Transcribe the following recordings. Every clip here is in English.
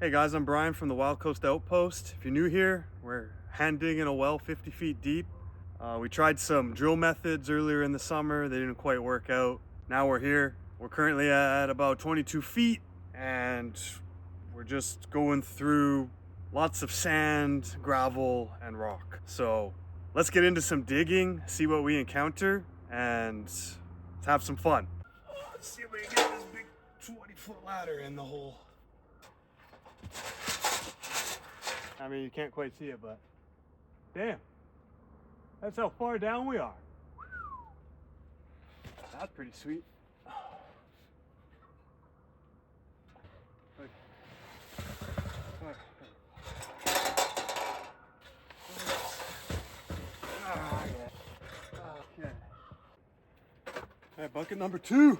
Hey guys, I'm Brian from the Wild Coast Outpost. If you're new here, we're hand digging a well 50 feet deep. We tried some drill methods earlier in the summer. They didn't quite work out. Now we're here. We're currently at about 22 feet and we're just going through lots of sand, gravel, and rock. So let's get into some digging, see what we encounter, and let's have some fun. Let's see if we can get this big 20-foot ladder in the hole. I mean, you can't quite see it, but damn, that's how far down we are. That's pretty sweet. Okay. All right, bucket number 2.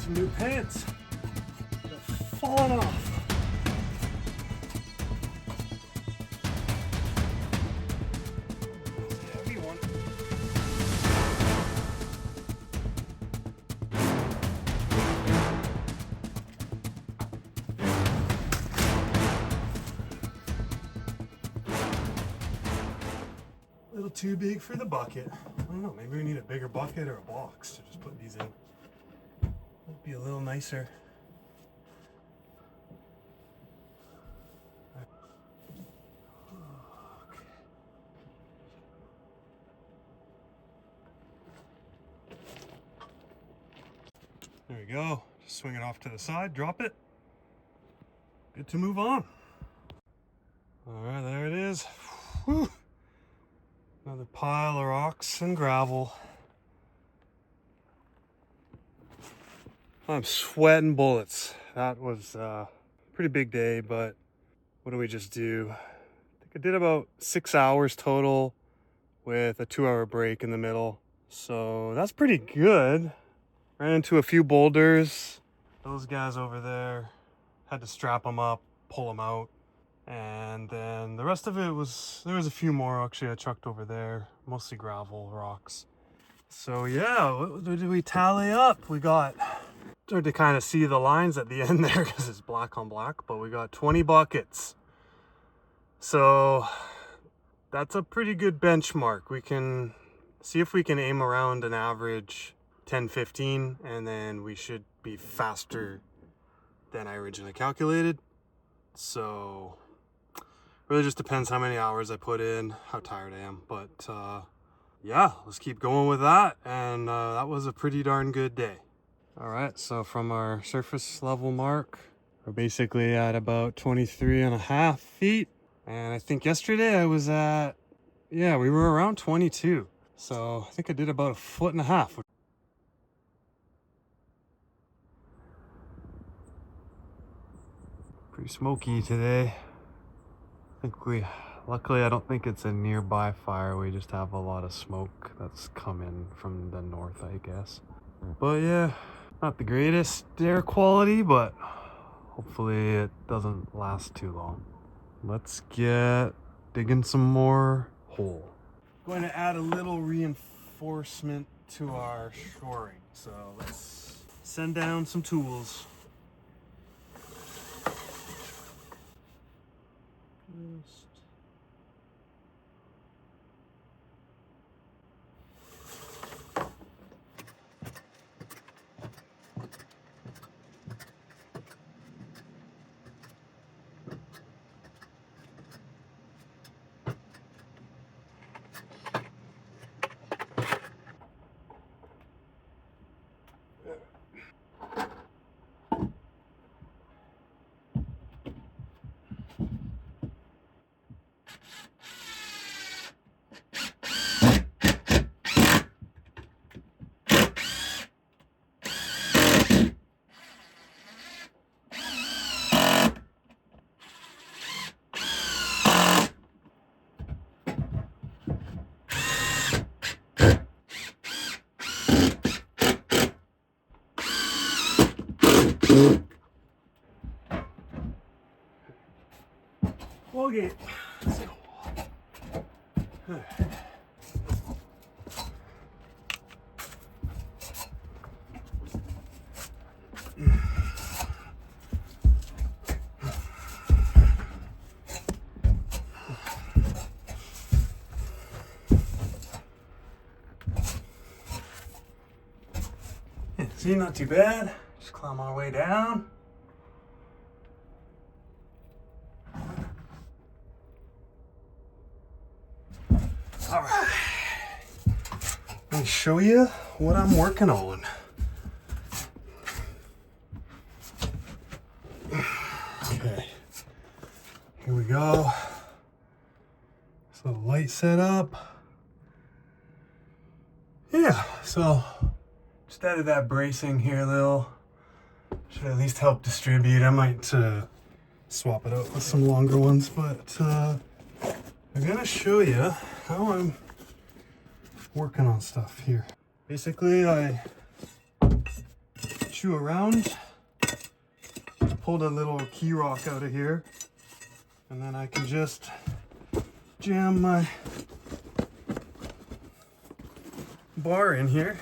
Some new pants. They're falling off. It's a heavy one. A little too big for the bucket. I don't know, maybe we need a bigger bucket or a box to just put these in. Would be a little nicer. Okay. There we go. Just swing it off to the side, drop it. Good to move on. All right, there it is. Whew. Another pile of rocks and gravel. I'm sweating bullets. That was a pretty big day, but what did we just do? I think I did about 6 hours total with a 2-hour break in the middle. So that's pretty good. Ran into a few boulders. Those guys over there, had to strap them up, pull them out. And then the rest of it was, there was a few more actually I chucked over there, mostly gravel, rocks. So yeah, what did we tally up? We got, hard to kind of see the lines at the end there because it's black on black, but we got 20 buckets. So that's a pretty good benchmark. We can see if we can aim around an average 10-15, and then we should be faster than I originally calculated. So really just depends how many hours I put in, how tired I am, but yeah, let's keep going with that. And that was a pretty darn good day. All right, so from our surface level mark, we're basically at about 23.5 feet. And I think yesterday I was at, yeah, we were around 22. So I think I did about 1.5 feet. Pretty smoky today. I think luckily I don't think it's a nearby fire. We just have a lot of smoke that's coming from the north, I guess. But yeah, not the greatest air quality, but hopefully it doesn't last too long. Let's get digging some more hole. Going to add a little reinforcement to our shoring. So let's send down some tools. Okay, let's go. Yeah, see, not too bad. Just climb our way down. All right, let me show you what I'm working on. Okay, here we go. So the light set up. Yeah, so just added that bracing here a little. Should at least help distribute. I might swap it out with some longer ones, but I'm gonna show you how I'm working on stuff here. Basically, I chew around, pulled a little key rock out of here, and then I can just jam my bar in here.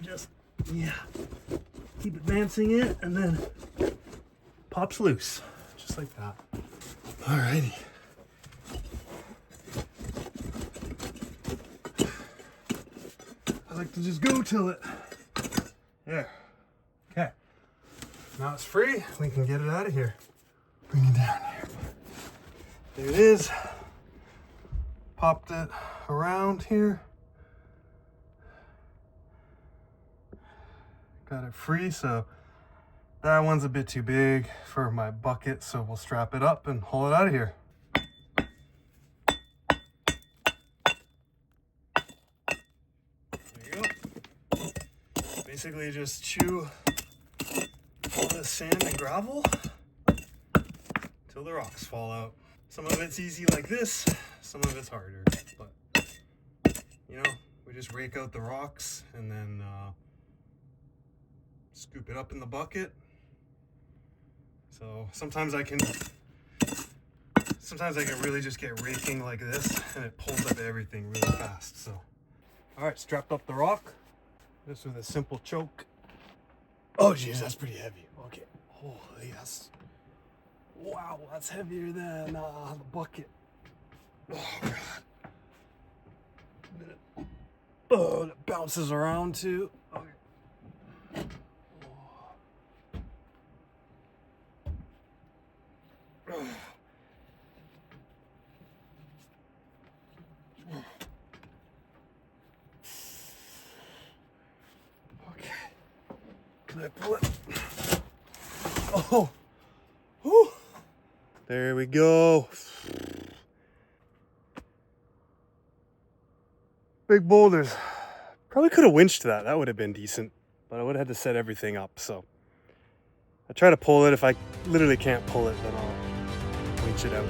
Just, yeah, keep advancing it, and then pops loose, just like that. Alrighty. I like to just go till it, there. Okay, now it's free, we can get it out of here. Bring it down here. There it is. Popped it around here. Got it free, so that one's a bit too big for my bucket, so we'll strap it up and haul it out of here. There you go. Basically just chew all this sand and gravel till the rocks fall out. Some of it's easy like this, some of it's harder, but you know, we just rake out the rocks and then scoop it up in the bucket. So sometimes I can really just get raking like this and it pulls up everything really fast. So, all right, strapped up the rock. This with a simple choke. Oh geez, that's pretty heavy. Okay, holy, wow, that's heavier than the bucket. Oh god. Oh, it bounces around too. Okay. Okay. Can I pull it? Oh. Whew. There we go. Big boulders. Probably could have winched that. That would have been decent. But I would have had to set everything up, so. I try to pull it. If I literally can't pull it, then I'll winch it out.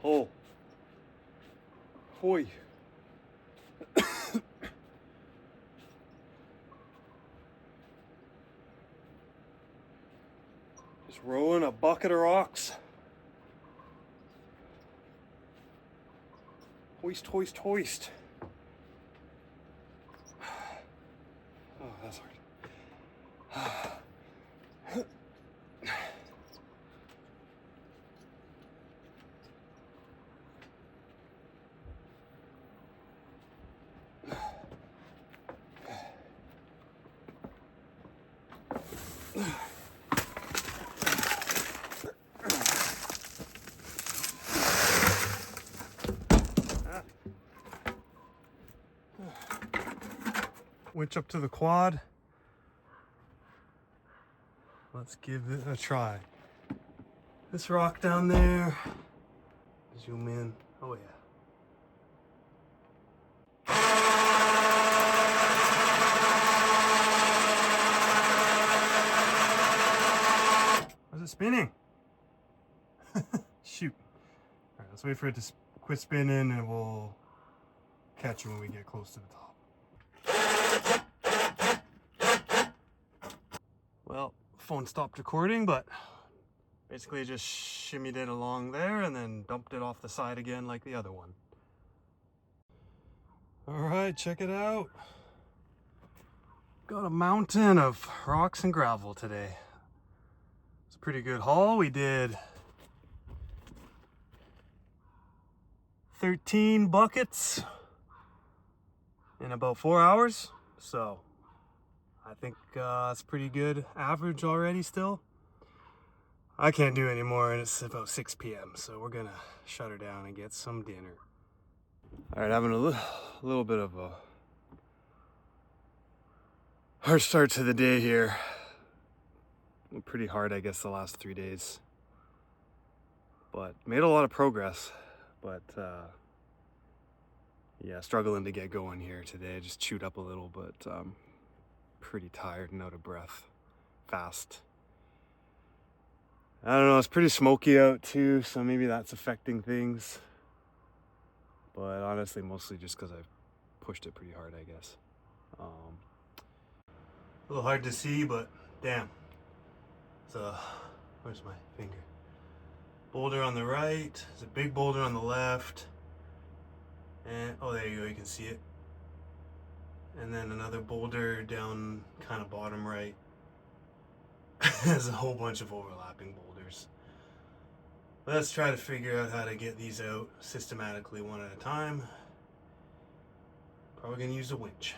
Oh. Hoy. Just rolling a bucket of rocks. Hoist, hoist, hoist. Oh, that's hard. Winch up to the quad. Let's give it a try. This rock down there. Zoom in. Oh yeah. Why is it spinning? Shoot. Alright, let's wait for it to quit spinning and we'll catch it when we get close to the top. Well, phone stopped recording, but basically just shimmied it along there and then dumped it off the side again like the other one. Alright, check it out. Got a mountain of rocks and gravel today. It's a pretty good haul. We did 13 buckets in about 4 hours. So I think it's pretty good average already still. I can't do any more and it's about 6 p.m. so we're gonna shut her down and get some dinner. All right, having a little bit of a hard start to the day here. Pretty hard, I guess, the last 3 days. But made a lot of progress. But yeah, struggling to get going here today. Just chewed up a little, but pretty tired and out of breath fast. I don't know, it's pretty smoky out too, so maybe that's affecting things. But honestly, mostly just because I've pushed it pretty hard, I guess. A little hard to see, but damn. Where's my finger? Boulder on the right, there's a big boulder on the left. And, oh, there you go, you can see it. And then another boulder down kind of bottom right. There's a whole bunch of overlapping boulders. Let's try to figure out how to get these out systematically one at a time. Probably gonna use a winch.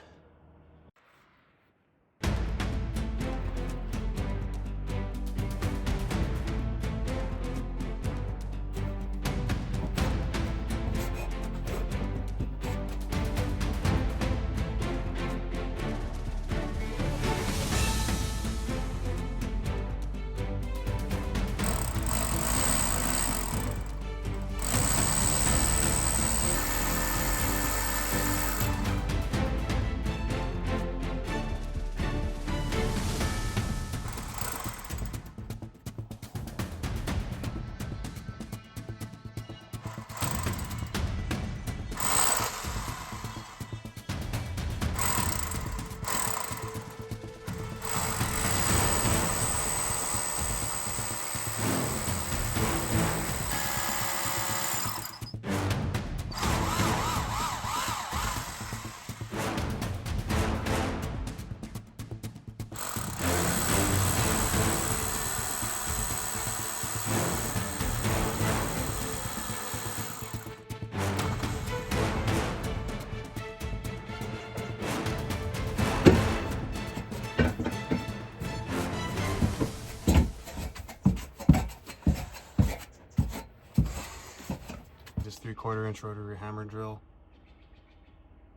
Just 3/4 inch rotary hammer drill.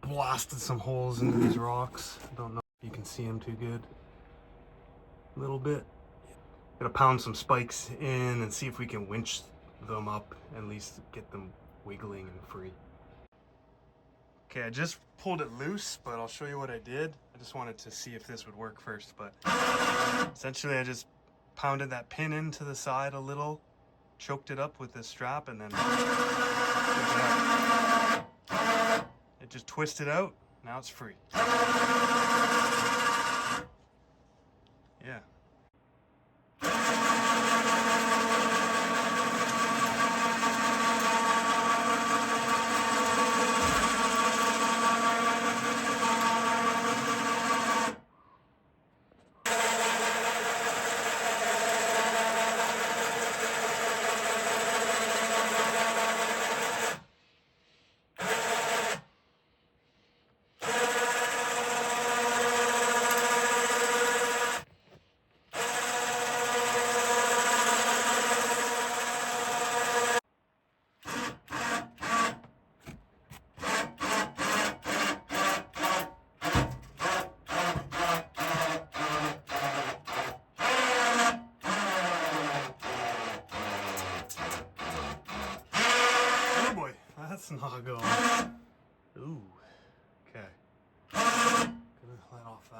Blasted some holes into these rocks. Don't know if you can see them too good. A little bit. Gonna pound some spikes in and see if we can winch them up, at least get them wiggling and free. Okay, I just pulled it loose, but I'll show you what I did. I just wanted to see if this would work first, but essentially I just pounded that pin into the side a little, choked it up with this strap, and then it just twisted out. Now it's free. Yeah.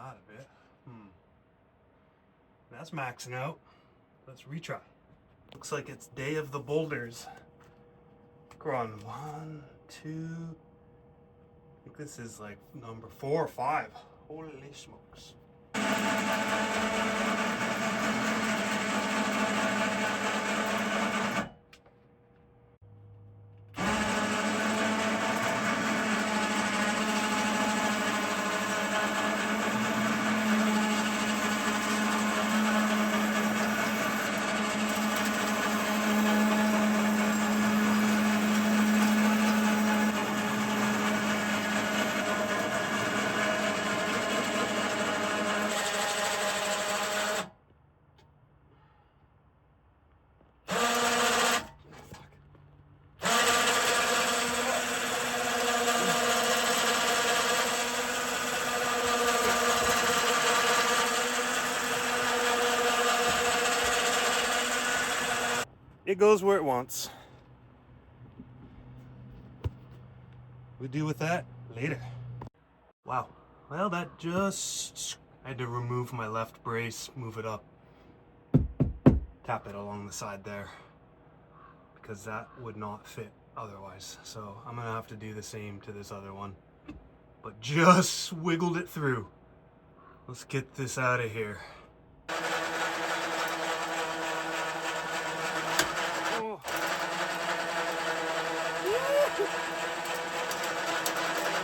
that a bit. That's maxing out. Let's retry. Looks like it's day of the boulders. We're on 1, 2. I think this is like number 4 or 5. Holy smokes. It goes where it wants. We'll deal with that later. Wow. Well, that just... I had to remove my left brace, move it up, tap it along the side there, because that would not fit otherwise. So I'm gonna have to do the same to this other one. But just wiggled it through. Let's get this out of here.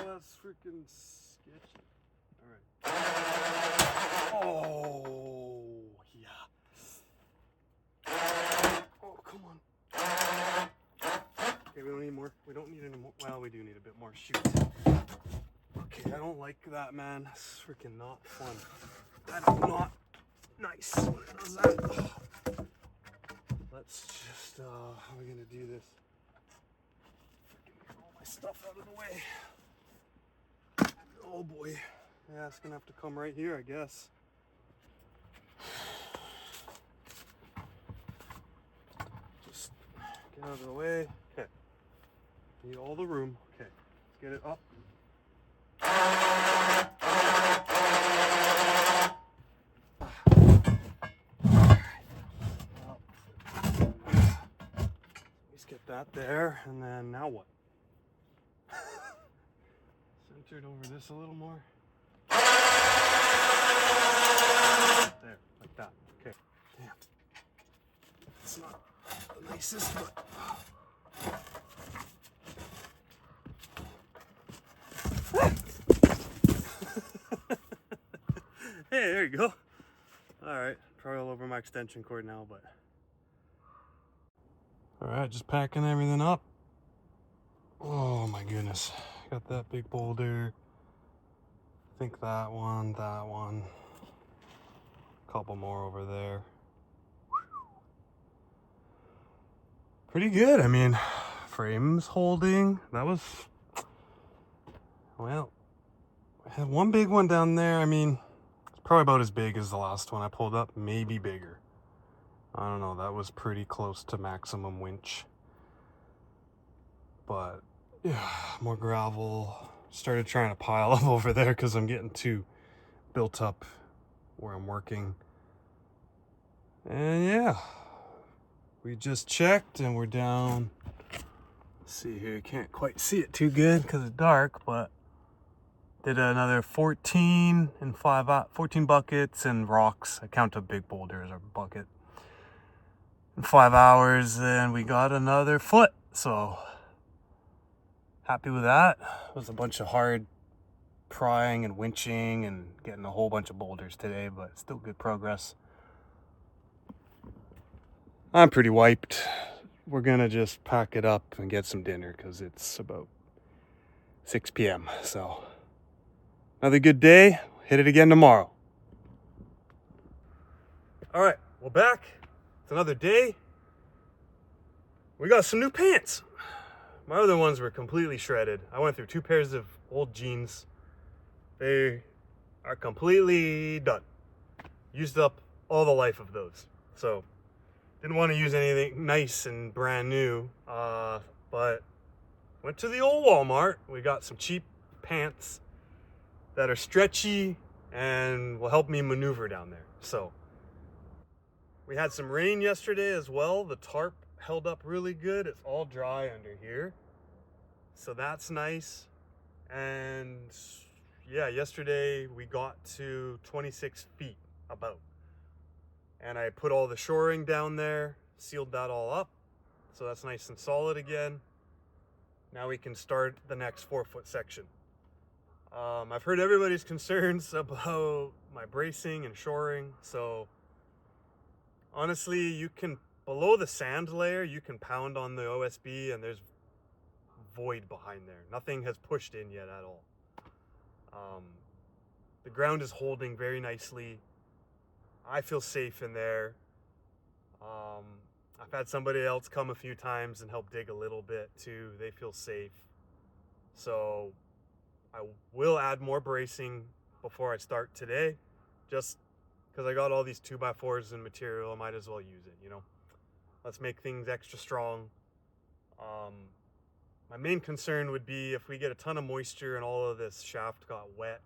That's freaking sketchy. Alright. Oh, yeah. Oh, come on. Okay, we don't need more. We don't need any more. Well, we do need a bit more. Shoot. Okay, I don't like that, man. That's freaking not fun. That is not nice. What is that? Ugh. Let's just, how are we gonna do this? Get all my stuff out of the way. Oh boy. Yeah, it's gonna have to come right here, I guess. Just get out of the way. Okay. Need all the room. Okay. Let's get it up. Let's get that there, and then now what? Centered over this a little more. There, like that. Okay. Damn. It's not the nicest, but. Hey, there you go. Alright, probably all over my extension cord now, but. Alright, just packing everything up. Oh my goodness. Got that big boulder. I think that one. Couple more over there. Pretty good. I mean, frames holding. That was, well, I had one big one down there. I mean, it's probably about as big as the last one I pulled up, maybe bigger. I don't know. That was pretty close to maximum winch. But yeah, more gravel. Started trying to pile up over there because I'm getting too built up where I'm working. And yeah, we just checked and we're down. Let's see here, you can't quite see it too good because it's dark, but did another 14 and 14 buckets and rocks. I count a big boulder as a bucket. In 5 hours, and we got another foot. So happy with that. It was a bunch of hard prying and winching and getting a whole bunch of boulders today, but still good progress. I'm pretty wiped. We're gonna just pack it up and get some dinner because it's about 6 p.m. So another good day. Hit it again tomorrow. All right, we're back. It's another day. We got some new pants. My other ones were completely shredded. I went through 2 pairs of old jeans. They are completely done. Used up all the life of those. So didn't want to use anything nice and brand new. But went to the old Walmart. We got some cheap pants that are stretchy and will help me maneuver down there. So we had some rain yesterday as well. The tarp held up really good. It's all dry under here, so that's nice. And yeah, yesterday we got to 26 feet about, and I put all the shoring down there, sealed that all up, so that's nice and solid again. Now we can start the next 4-foot section. I've heard everybody's concerns about my bracing and shoring, so honestly, you can, below the sand layer, you can pound on the OSB and there's void behind there. Nothing has pushed in yet at all. The ground is holding very nicely. I feel safe in there. I've had somebody else come a few times and help dig a little bit too. They feel safe. So I will add more bracing before I start today, just because I got all these 2x4s and material. I might as well use it, you know. Let's make things extra strong. My main concern would be if we get a ton of moisture and all of this shaft got wet,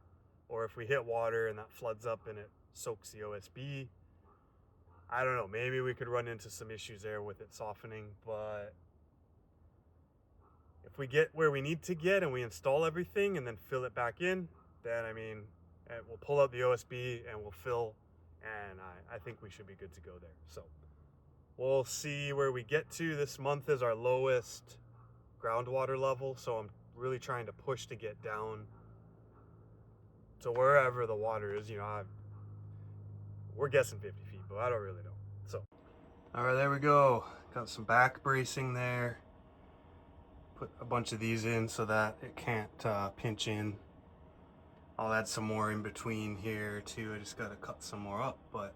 or if we hit water and that floods up and it soaks the OSB. I don't know, maybe we could run into some issues there with it softening, but if we get where we need to get and we install everything and then fill it back in, then I mean, we'll pull out the OSB and we'll fill, and I think we should be good to go there. So we'll see where we get to. This month is our lowest groundwater level, so I'm really trying to push to get down to wherever the water is. You know, we're guessing 50 feet, but I don't really know. So, all right, there we go. Got some back bracing there. Put a bunch of these in so that it can't pinch in. I'll add some more in between here too. I just got to cut some more up, but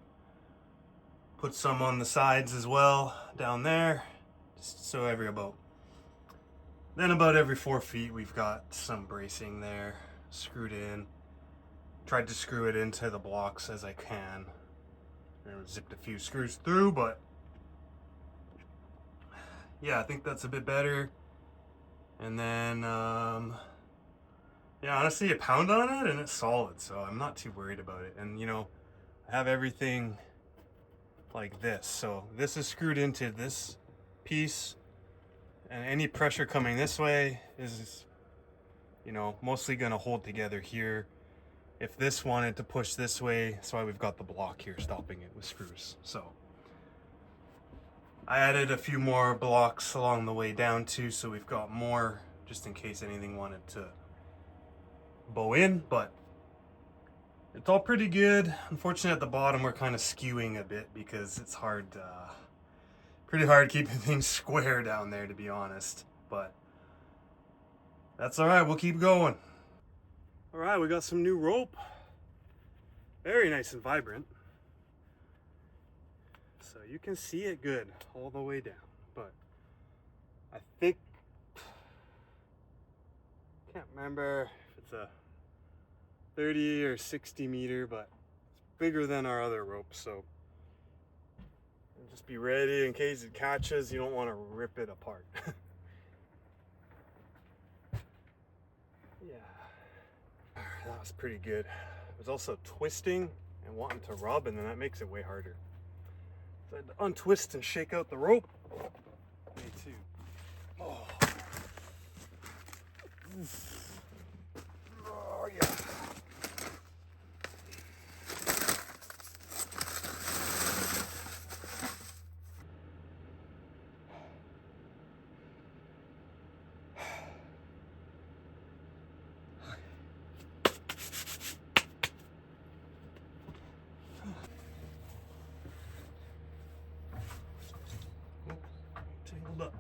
put some on the sides as well down there, just so about every 4 feet we've got some bracing there screwed in. Tried to screw it into the blocks as I can. And zipped a few screws through, but yeah, I think that's a bit better. And then yeah, honestly, you pound on it and it's solid, so I'm not too worried about it. And you know, I have everything like this, so this is screwed into this piece, and any pressure coming this way is, you know, mostly gonna hold together here. If this wanted to push this way, that's why we've got the block here stopping it with screws. So I added a few more blocks along the way down too, so we've got more just in case anything wanted to bow in, but it's all pretty good. Unfortunately, at the bottom we're kind of skewing a bit because it's hard, pretty hard keeping things square down there, to be honest, but that's all right, we'll keep going. All right, we got some new rope. Very nice and vibrant. So you can see it good all the way down, but I think, can't remember if it's a 30 or 60 meter, but it's bigger than our other rope, so just be ready in case it catches. You don't want to rip it apart. Yeah, that was pretty good. It was also twisting and wanting to rub, and then that makes it way harder. So I had to untwist and shake out the rope. Me too. Oh. Oh yeah. Tangled up.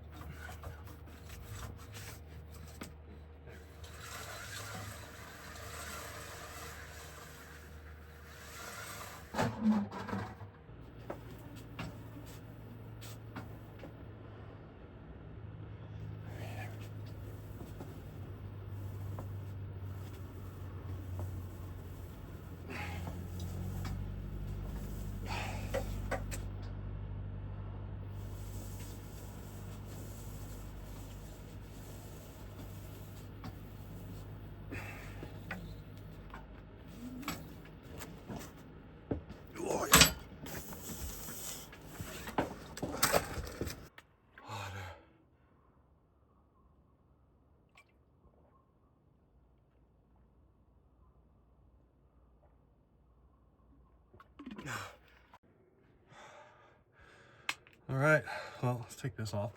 All right, well, let's take this off.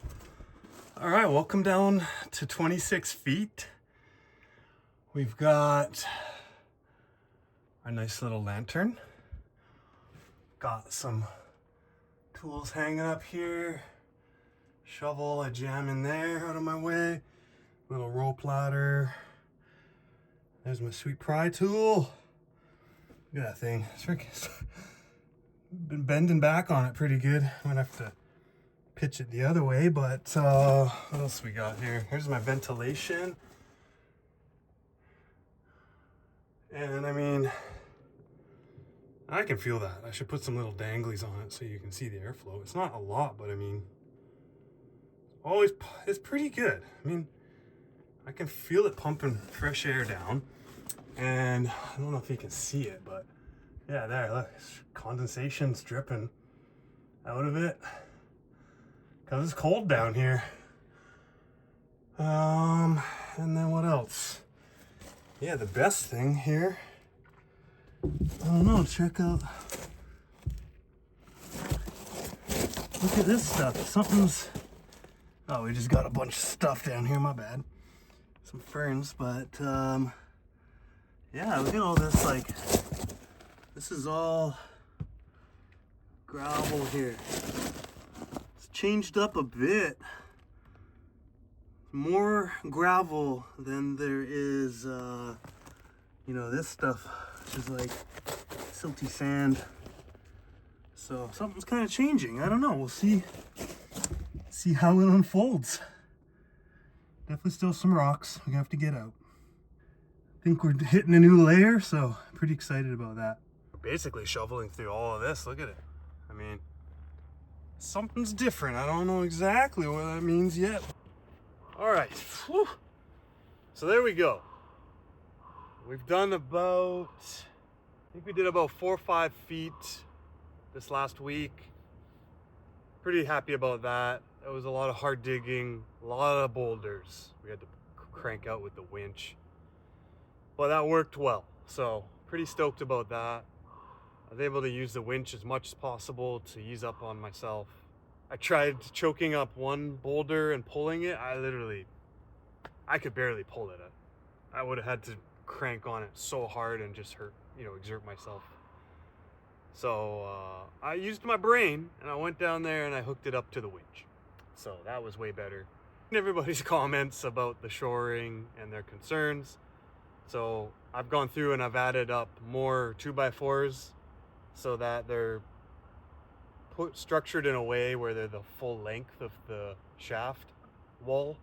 All right, welcome down to 26 feet. We've got our nice little lantern. Got some tools hanging up here. Shovel, I jam in there out of my way. Little rope ladder. There's my sweet pry tool. Look at that thing. It's freaking been bending back on it pretty good. Might have to pitch it the other way, but what else we got here? Here's my ventilation. And I mean, I can feel that. I should put some little danglies on it so you can see the airflow. It's not a lot, but I mean, it's pretty good. I mean, I can feel it pumping fresh air down. And I don't know if you can see it, but yeah, there, look, condensation's dripping out of it. Cause it's cold down here. And then what else? Yeah, the best thing here, I don't know, check out, look at this stuff. Oh, we just got a bunch of stuff down here, my bad. Some ferns, but yeah, look at all this, like, this is all gravel here. It's changed up a bit. More gravel than there is, you know, this stuff, which is like silty sand. So something's kind of changing. I don't know. We'll see how it unfolds. Definitely still some rocks we're gonna have to get out. I think we're hitting a new layer, so I'm pretty excited about that. Basically shoveling through all of this. Look at it. I mean, something's different. I don't know exactly what that means yet. All right. Whew. So there we go. We've done about, I think we did about 4 or 5 feet this last week. Pretty happy about that. It was a lot of hard digging, a lot of boulders we had to crank out with the winch. But that worked well, so pretty stoked about that. I was able to use the winch as much as possible to ease up on myself. I tried choking up one boulder and pulling it. I could barely pull it. I would have had to crank on it so hard and just exert myself. So I used my brain and I went down there and I hooked it up to the winch. So that was way better. And everybody's comments about the shoring and their concerns. So I've gone through and I've added up more 2x4s so that they're structured in a way where they're the full length of the shaft wall,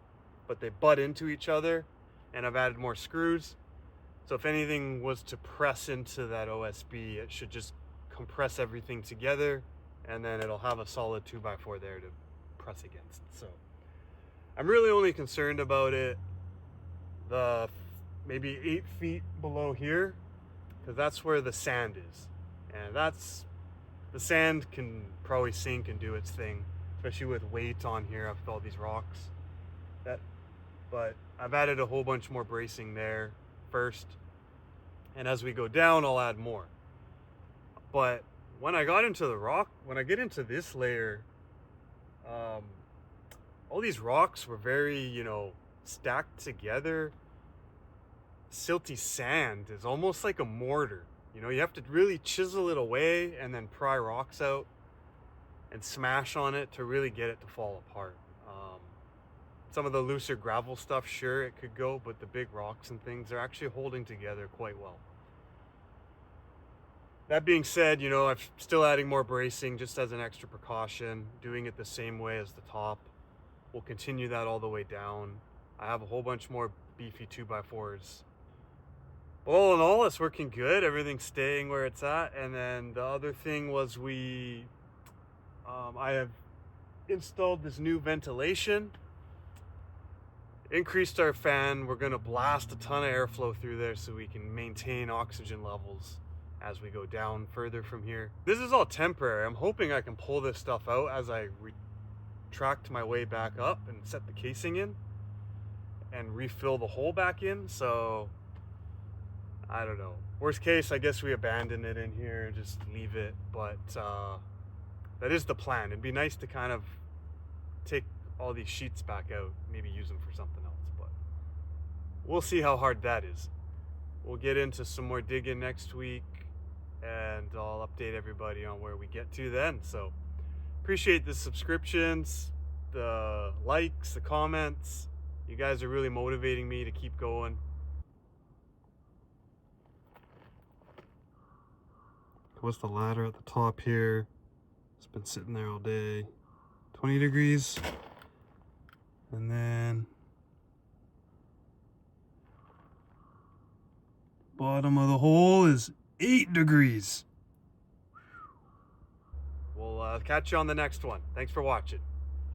but they butt into each other. And I've added more screws. So if anything was to press into that OSB, it should just compress everything together and then it'll have a solid 2x4 there to press against. So I'm really only concerned about it the maybe 8 feet below here, because that's where the sand is, and the sand can probably sink and do its thing, especially with weight on here with all these rocks. But I've added a whole bunch more bracing there first, and as we go down I'll add more. But when I get into this layer, all these rocks were very, stacked together. Silty sand is almost like a mortar. You have to really chisel it away and then pry rocks out and smash on it to really get it to fall apart. Some of the looser gravel stuff, sure, it could go, but the big rocks and things are actually holding together quite well. That being said, I'm still adding more bracing just as an extra precaution, doing it the same way as the top. We'll continue that all the way down. I have a whole bunch more beefy 2x4s. All in all, it's working good. Everything's staying where it's at. And then the other thing was I have installed this new ventilation, increased our fan. We're gonna blast a ton of airflow through there so we can maintain oxygen levels as we go down further from here. This is all temporary. I'm hoping I can pull this stuff out as I retract my way back up and set the casing in and refill the hole back in. So I don't know. Worst case, I guess we abandon it in here and just leave it, but that is the plan. It'd be nice to kind of take all these sheets back out, maybe use them for something else, but we'll see how hard that is. We'll get into some more digging next week, and I'll update everybody on where we get to then. So appreciate the subscriptions, the likes, the comments. You guys are really motivating me to keep going. What's the ladder at the top here? It's been sitting there all day. 20 degrees. And then bottom of the hole is 8 degrees. We'll catch you on the next one. Thanks for watching.